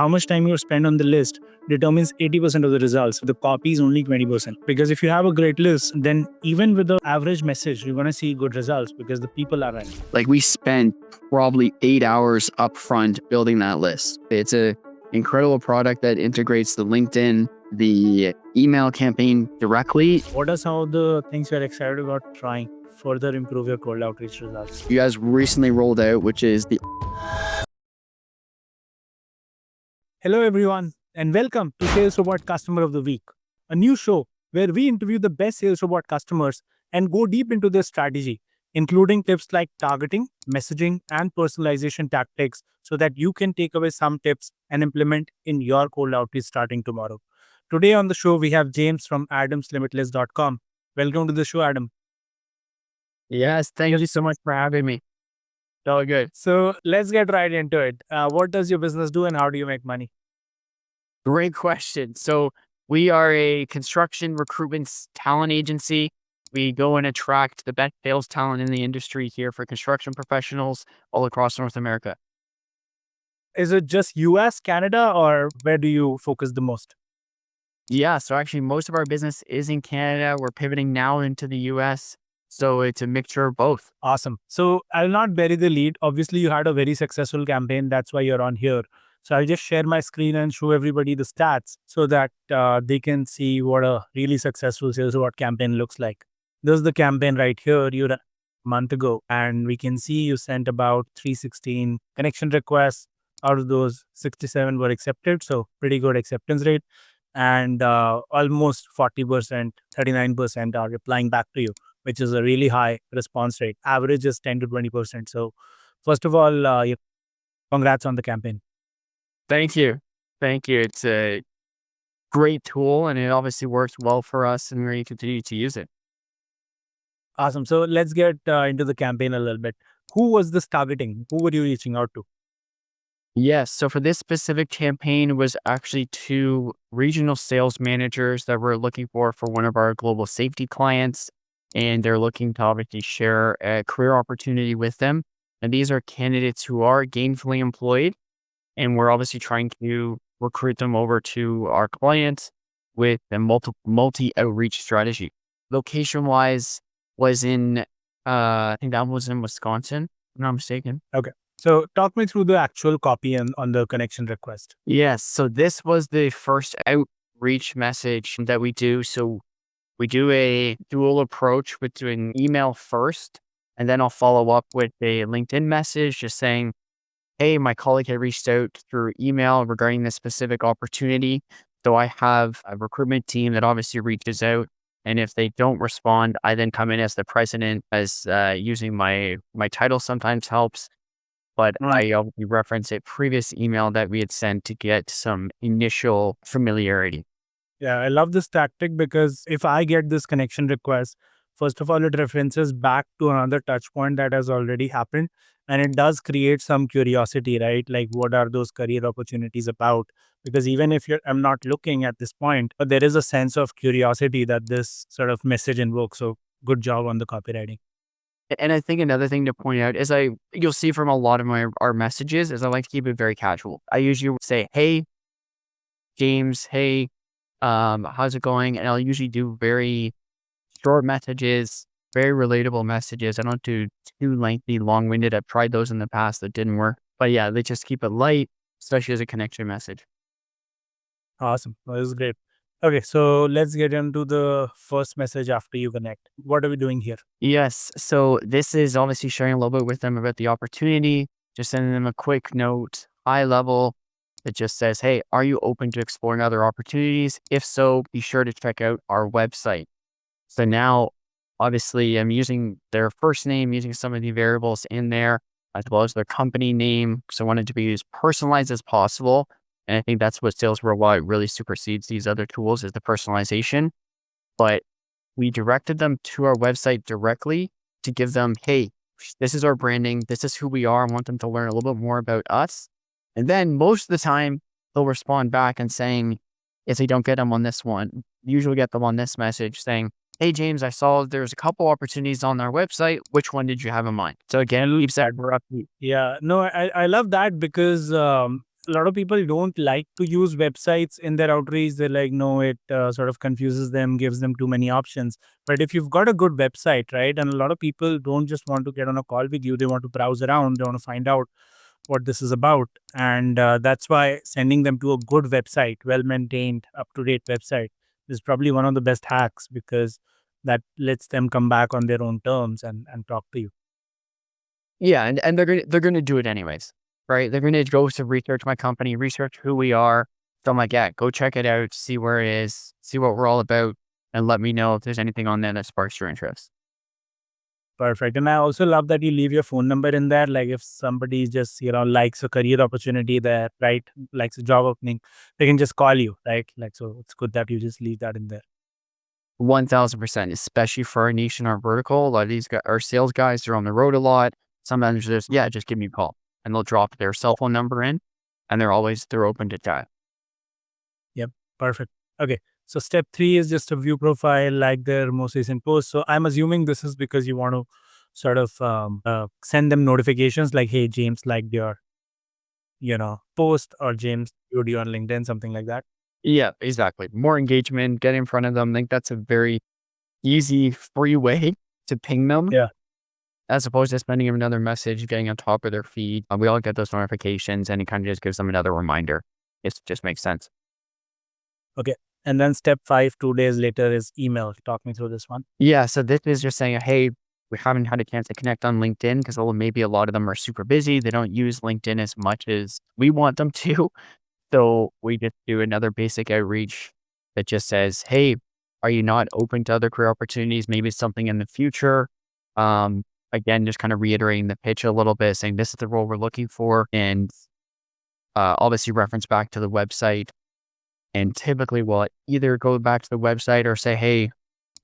how much time you spend on the list determines 80% of the results. The copy is only 20%. Because if you have a great list, then even with the average message, you're going to see good results because the people are running. Like we spent probably 8 hours upfront building that list. It's an incredible product that integrates the LinkedIn, the email campaign directly. What are some of the things you're excited about trying further improve your cold outreach results? You guys recently rolled out, which is the Hello everyone and welcome to SalesRobot Customer of the Week, a new show where we interview the best SalesRobot customers and go deep into their strategy, including tips like targeting, messaging, and personalization tactics so that you can take away some tips and implement in your cold outreach starting tomorrow. Today on the show, we have James from adamslimitless.com. Welcome to the show, Adam. Yes, thank you so much for having me. So good. So let's get right into it. What does your business do and how do you make money? Great question. So we are a construction recruitment talent agency. We go and attract the best sales talent in the industry here for construction professionals all across North America. Is it just US, Canada, or where do you focus the most? Yeah, so actually most of our business is in Canada. We're pivoting now into the US. So it's a mixture of both. Awesome. So I'll not bury the lead. Obviously, you had a very successful campaign. That's why you're on here. So I'll just share my screen and show everybody the stats so that they can see what a really successful SalesRobot campaign looks like. This is the campaign right here. You ran a month ago, and we can see you sent about 316 connection requests. Out of those, 67 were accepted. So pretty good acceptance rate. And almost 40%, 39% are replying back to you, which is a really high response rate. Average is 10 to 20%. So first of all, congrats on the campaign. Thank you. Thank you. It's a great tool and it obviously works well for us and we're going to continue to use it. Awesome. So let's get into the campaign a little bit. Who was this targeting? Who were you reaching out to? Yes. So for this specific campaign was actually 2 regional sales managers that we're looking for one of our global safety clients. And they're looking to obviously share a career opportunity with them. And these are candidates who are gainfully employed. And we're obviously trying to recruit them over to our clients with a multi-outreach strategy. Location-wise was in, I think that was in Wisconsin, if I'm not mistaken. Okay. So talk me through the actual copy on the connection request. Yes. So this was the first outreach message that we do. So we do a dual approach with doing email first, and then I'll follow up with a LinkedIn message just saying, hey, my colleague had reached out through email regarding this specific opportunity. So I have a recruitment team that obviously reaches out. And if they don't respond, I then come in as the president as using my title sometimes helps. But I obviously reference a previous email that we had sent to get some initial familiarity. Yeah, I love this tactic because if I get this connection request, first of all, it references back to another touch point that has already happened. And it does create some curiosity, right? Like, what are those career opportunities about? Because even if I'm not looking at this point, but there is a sense of curiosity that this sort of message invokes. So good job on the copywriting. And I think another thing to point out is you'll see from a lot of our messages is I like to keep it very casual. I usually say, hey, James, hey, how's it going? And I'll usually do very short messages, very relatable messages. I don't do too lengthy, long-winded. I've tried those in the past that didn't work. But yeah, they just keep it light, especially as a connection message. Awesome. That was great. Okay, so let's get into the first message after you connect. What are we doing here? Yes. So this is obviously sharing a little bit with them about the opportunity, just sending them a quick note, high level, that just says, hey, are you open to exploring other opportunities? If so, be sure to check out our website. So now, obviously, I'm using their first name, using some of the variables in there, as well as their company name. So I want it to be as personalized as possible. And I think that's what SalesRobot really supersedes these other tools is the personalization. But we directed them to our website directly to give them, hey, this is our branding. This is who we are. I want them to learn a little bit more about us. And then most of the time, they'll respond back and saying, if they don't get them on this one, usually get them on this message saying, hey, James, I saw there's a couple opportunities on our website. Which one did you have in mind? So again, we've said we're up. Yeah, no, I love that because a lot of people don't like to use websites in their outreach. They're like, no, it sort of confuses them, gives them too many options. But if you've got a good website, right, and a lot of people don't just want to get on a call with you, they want to browse around, they want to find out what this is about. And that's why sending them to a good website, well maintained, up to date website, is probably one of the best hacks, because that lets them come back on their own terms and talk to you. Yeah, and they're gonna do it anyways, right? They're gonna go to research my company, research who we are. So I'm like, yeah, go check it out, see where it is, see what we're all about, and let me know if there's anything on there that sparks your interest. Perfect. And I also love that you leave your phone number in there. Like if somebody just, likes a career opportunity there, right? Likes a job opening, they can just call you, right? Like, so it's good that you just leave that in there. 1000%, especially for our niche and our vertical. A lot of these guys, our sales guys, they're on the road a lot. Sometimes just, yeah, just give me a call and they'll drop their cell phone number in and they're open to chat. Yep. Perfect. Okay. So step three is just a view profile, like their most recent post. So I'm assuming this is because you want to sort of send them notifications like, hey, James liked your, post, or James viewed you on LinkedIn, something like that. Yeah, exactly. More engagement, get in front of them. I think that's a very easy, free way to ping them Yeah. as opposed to sending them another message, getting on top of their feed. We all get those notifications and it kind of just gives them another reminder. It just makes sense. Okay. And then step five, 2 days later, is email. Talk me through this one. Yeah. So this is just saying, hey, we haven't had a chance to connect on LinkedIn because maybe a lot of them are super busy. They don't use LinkedIn as much as we want them to. So we just do another basic outreach that just says, hey, are you not open to other career opportunities? Maybe something in the future. Um, Again, just kind of reiterating the pitch a little bit, saying this is the role we're looking for. And obviously reference back to the website. And typically we'll either go back to the website or say, hey,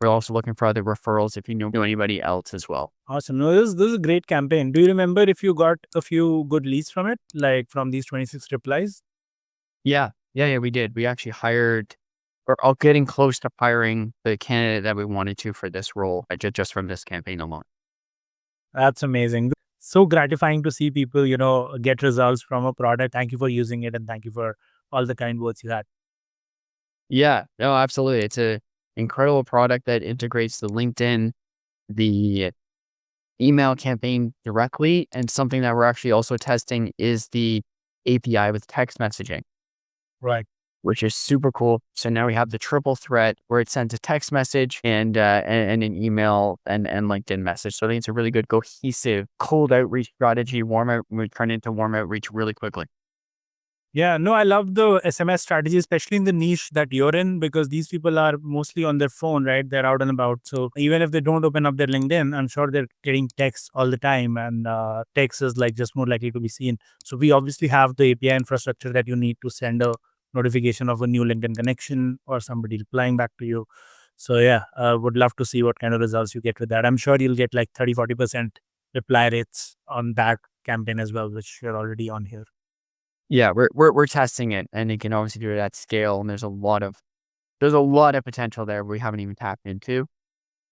we're also looking for other referrals if you know anybody else as well. Awesome. No, this is a great campaign. Do you remember if you got a few good leads from it, like from these 26 replies? Yeah, we did. We actually hired, or all getting close to hiring the candidate that we wanted to for this role, just from this campaign alone. That's amazing. So gratifying to see people, get results from a product. Thank you for using it, and thank you for all the kind words you had. Yeah, no, absolutely. It's a incredible product that integrates the LinkedIn, the email campaign directly, and something that we're actually also testing is the API with text messaging, Right. which is super cool. So now we have the triple threat where it sends a text message and an email and LinkedIn message. So I think it's a really good cohesive cold outreach strategy. We turn into warm outreach really quickly. Yeah, no, I love the SMS strategy, especially in the niche that you're in, because these people are mostly on their phone, right? They're out and about. So even if they don't open up their LinkedIn, I'm sure they're getting texts all the time, and text is like just more likely to be seen. So we obviously have the API infrastructure that you need to send a notification of a new LinkedIn connection or somebody replying back to you. So yeah, would love to see what kind of results you get with that. I'm sure you'll get like 30-40% reply rates on that campaign as well, which you're already on here. Yeah, we're testing it, and you can obviously do it at scale. And there's a lot of potential there we haven't even tapped into.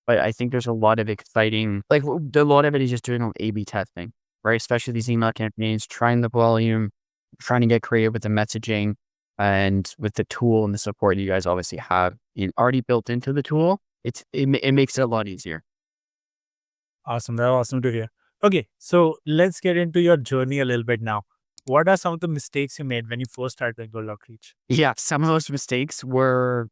But I think there's a lot of exciting, like a lot of it is just doing A/B testing, right? Especially these email campaigns, trying the volume, trying to get creative with the messaging, and with the tool and the support you guys obviously have already built into the tool. It makes it a lot easier. Awesome. That's awesome to hear. Okay, so let's get into your journey a little bit now. What are some of the mistakes you made when you first started doing cold outreach? Yeah, some of those mistakes were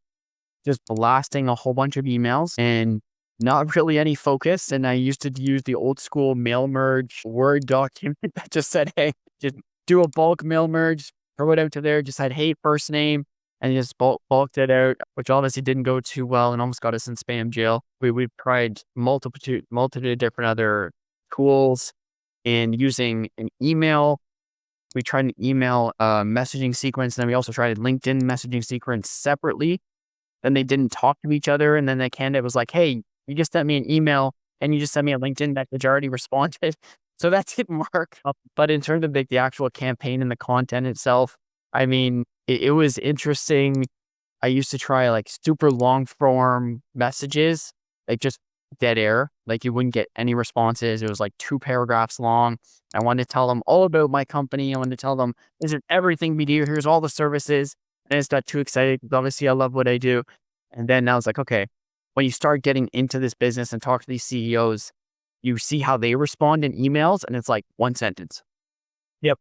just blasting a whole bunch of emails and not really any focus. And I used to use the old school mail merge Word document that just said, hey, just do a bulk mail merge, throw it out to there, just said, hey, first name, and just bulked it out, which obviously didn't go too well and almost got us in spam jail. We've tried multiple different other tools and using an email. We tried an email messaging sequence, and then we also tried a LinkedIn messaging sequence separately. Then they didn't talk to each other. And then the candidate was like, hey, you just sent me an email and you just sent me a LinkedIn message. I already responded. So that didn't work. But in terms of the actual campaign and the content itself, I mean, it was interesting. I used to try like super long form messages, like just dead air. Like you wouldn't get any responses. It was like 2 paragraphs long. I wanted to tell them all about my company. I wanted to tell them, this is everything we do. Here's all the services. And I just got too excited because obviously I love what I do. And then I was like, okay, when you start getting into this business and talk to these CEOs, you see how they respond in emails and it's like one sentence. Yep.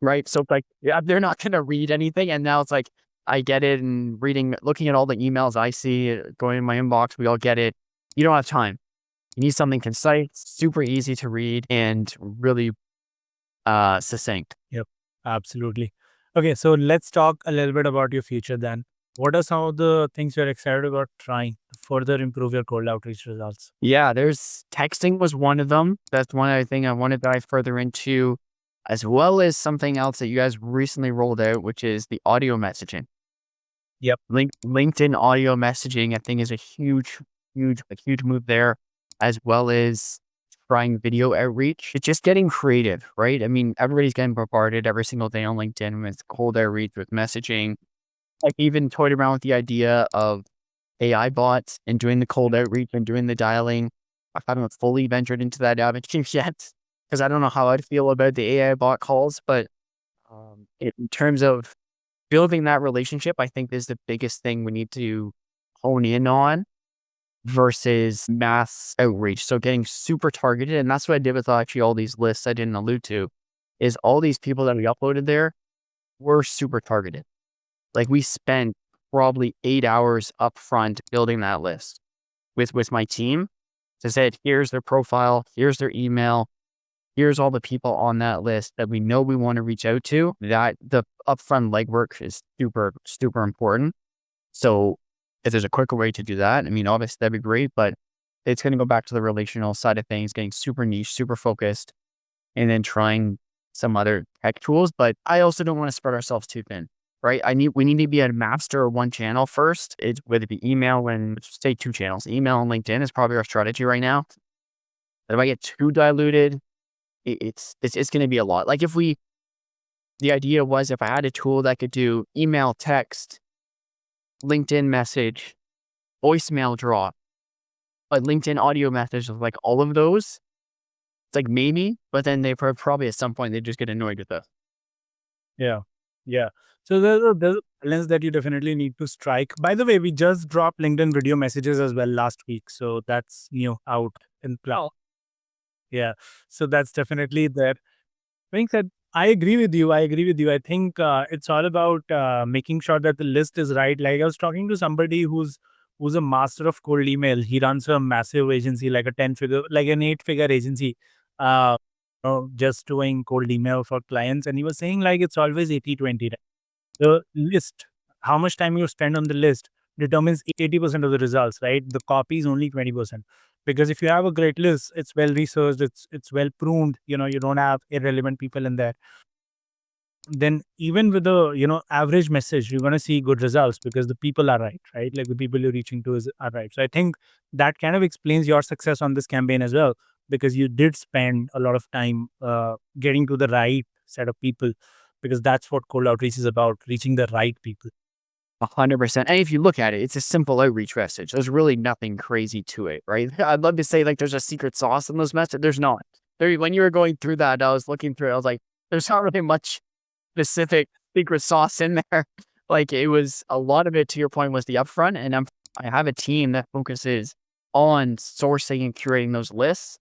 Right. So it's like, yeah, they're not going to read anything. And now it's like, I get it and looking at all the emails I see going in my inbox, we all get it. You don't have time. You need something concise, super easy to read, and really succinct. Yep. Absolutely. Okay, so let's talk a little bit about your future then. What are some of the things you're excited about trying to further improve your cold outreach results? Yeah, there's texting was one of them. That's one other thing I want to dive further into, as well as something else that you guys recently rolled out, which is the audio messaging. Yep. LinkedIn audio messaging, I think, is a huge move there, as well as trying video outreach. It's just getting creative, right? I mean, everybody's getting bombarded every single day on LinkedIn with cold outreach, with messaging. I've even toyed around with the idea of AI bots and doing the cold outreach and doing the dialing. I haven't fully ventured into that avenue yet because I don't know how I'd feel about the AI bot calls, but in terms of building that relationship, I think is the biggest thing we need to hone in on versus mass outreach. So getting super targeted. And that's what I did with actually all these lists I didn't allude to is all these people that we uploaded there were super targeted. Like we spent probably 8 hours upfront building that list with my team to say, here's their profile, here's their email, here's all the people on that list that we know we want to reach out to. That the upfront legwork is super important. So if there's a quicker way to do that, I mean, obviously that'd be great, but it's going to go back to the relational side of things, getting super niche, super focused, and then trying some other tech tools. But I also don't want to spread ourselves too thin, right? We need to be a master of one channel first. It's whether it be email and say 2 channels, email and LinkedIn is probably our strategy right now. But if I get too diluted, it's going to be a lot. Like the idea was if I had a tool that could do email, text, LinkedIn message, voicemail drop, but LinkedIn audio message, like all of those, it's like maybe, but then they probably at some point they just get annoyed with us. Yeah. Yeah. So there's a balance that you definitely need to strike. By the way, we just dropped LinkedIn video messages as well last week. So that's out in plan. Oh, Yeah. So that's definitely there. Being said, I agree with you. I agree with you. I think it's all about making sure that the list is right. Like I was talking to somebody who's a master of cold email. He runs a massive agency, like a 10-figure, like an 8-figure agency, just doing cold email for clients. And he was saying like it's always 80-20. The list, how much time you spend on the list determines 80% of the results, right? The copy is only 20%. Because if you have a great list, it's well researched, it's well pruned, you don't have irrelevant people in there. Then even with the average message, you're going to see good results because the people are right, like the people you're reaching to are right. So I think that kind of explains your success on this campaign as well, because you did spend a lot of time getting to the right set of people, because that's what cold outreach is about, reaching the right people. 100%. And if you look at it, it's a simple outreach message. There's really nothing crazy to it, right? I'd love to say like there's a secret sauce in those messages. There's not. When you were going through that, I was looking through it. I was like, there's not really much specific secret sauce in there. Like it was a lot of it. To your point, was the upfront, and I have a team that focuses on sourcing and curating those lists,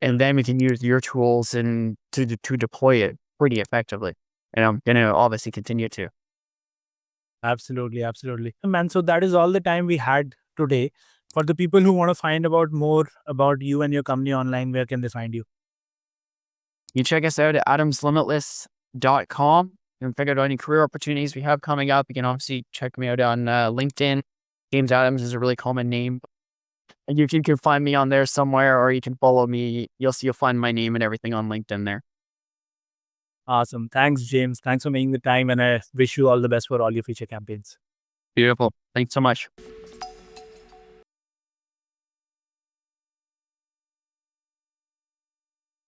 and then we can use your tools and to deploy it pretty effectively. And I'm gonna obviously continue to. Absolutely, absolutely. Man, so that is all the time we had today. For the people who want to find about more about you and your company online, where can they find you? You check us out at adamslimitless.com. You can figure out any career opportunities we have coming up. You can obviously check me out on LinkedIn. James Adams is a really common name. And you can find me on there somewhere, or you can follow me. You'll find my name and everything on LinkedIn there. Awesome. Thanks, James. Thanks for making the time, and I wish you all the best for all your future campaigns. Beautiful. Thanks so much.